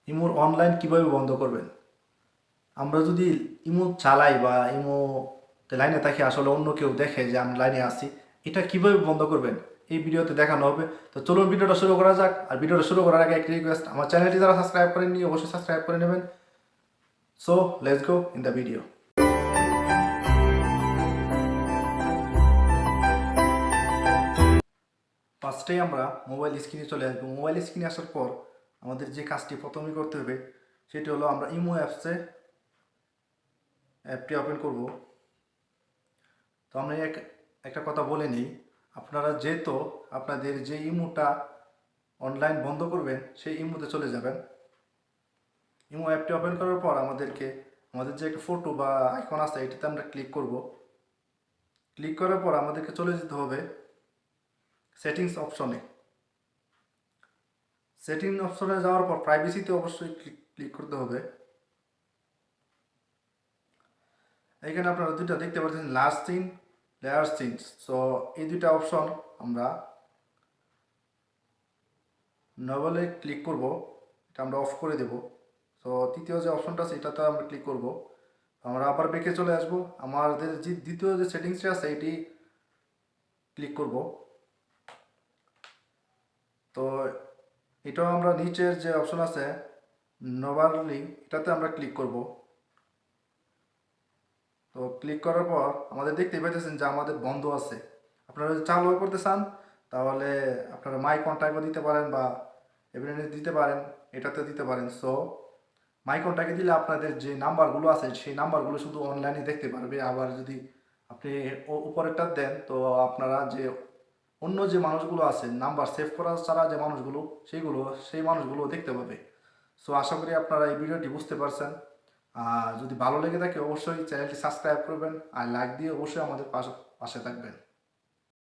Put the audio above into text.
ইমোর online কিভাবে বন্ধ করবেন। আমরা যদি ইমো চালাই বা ইমোতে লাইনে থাকি, আসলে অন্য কেউ দেখে যে আমি লাইনে আছি, এটা কিভাবে বন্ধ করবেন এই ভিডিওতে দেখানো হবে। তো চলুন ভিডিওটা শুরু করা যাক। আর ভিডিওটা শুরু করার আগে একটা রিকোয়েস্ট, আমার চ্যানেলটি যারা সাবস্ক্রাইব করেননি অবশ্যই সাবস্ক্রাইব করে নেবেন। So let's go in the video. ফার্স্টেই আমরা মোবাইল স্ক্রিনে চলে আসবো। মোবাইল স্ক্রিনে আসার পর আমাদের যে কাজটি প্রথমেই করতে হবে সেটি হলো আমরা ইমো অ্যাপটি ওপেন করব। তো আমরা একটা কথা বলে নিই, আপনারা যেহেতু আপনাদের যে ইমোটা অনলাইন বন্ধ করবেন সেই ইমোতে চলে যাবেন। ইমো অ্যাপটি ওপেন করার পর আমাদের যে একটা ফটো বা আইকন আছে এটাতে আমরা ক্লিক করব। ক্লিক করার পর আমাদেরকে চলে যেতে হবে সেটিংস অপশনে। সেটিং অপশনে যাওয়ার পর প্রাইভেসিতে অবশ্যই ক্লিক করতে হবে। এখানে আপনারা দুইটা দেখতে পাচ্ছেন, last seen, layer seen. So এই দুইটা অপশন আমরা নভেলে ক্লিক করব, এটা আমরা অফ করে দেব। তো তৃতীয় যে অপশনটা আছে এটাতে আমরা ক্লিক করব। আমরা আবার ব্যাকে চলে আসব, আমাদের যে দ্বিতীয় যে সেটিংসটা আছে এটি ক্লিক করব। তো এটাও আমরা নিচের যে অপশন আছে নভারলি, এটাতে আমরা ক্লিক করব। তো ক্লিক করার পর আমাদের দেখতে পাইতেছেন যে আমাদের বন্ধ আছে। আপনারা যদি চালু করতে চান তাহলে আপনারা মাই কন্ট্যাক্টও দিতে পারেন বা এভিডেন্স দিতে পারেন, এটাতে দিতে পারেন। সো মাই কন্ট্যাক্টে দিলে আপনাদের যে নাম্বারগুলো আছে সেই নাম্বারগুলো শুধু অনলাইনে দেখতে পারবে। আবার যদি আপনি উপরেরটা দেন তো আপনারা যে অন্য যে মানুষগুলো আছে নাম্বার সেভ করা ছাড়া যে মানুষগুলো সেই মানুষগুলো দেখতে পাবে। সো আশা করি আপনারা এই ভিডিওটি বুঝতে পারছেন। আর যদি ভালো লেগে থাকে অবশ্যই চ্যানেলটি সাবস্ক্রাইব করবেন আর লাইক দিয়ে অবশ্যই আমাদের পাশে থাকবেন।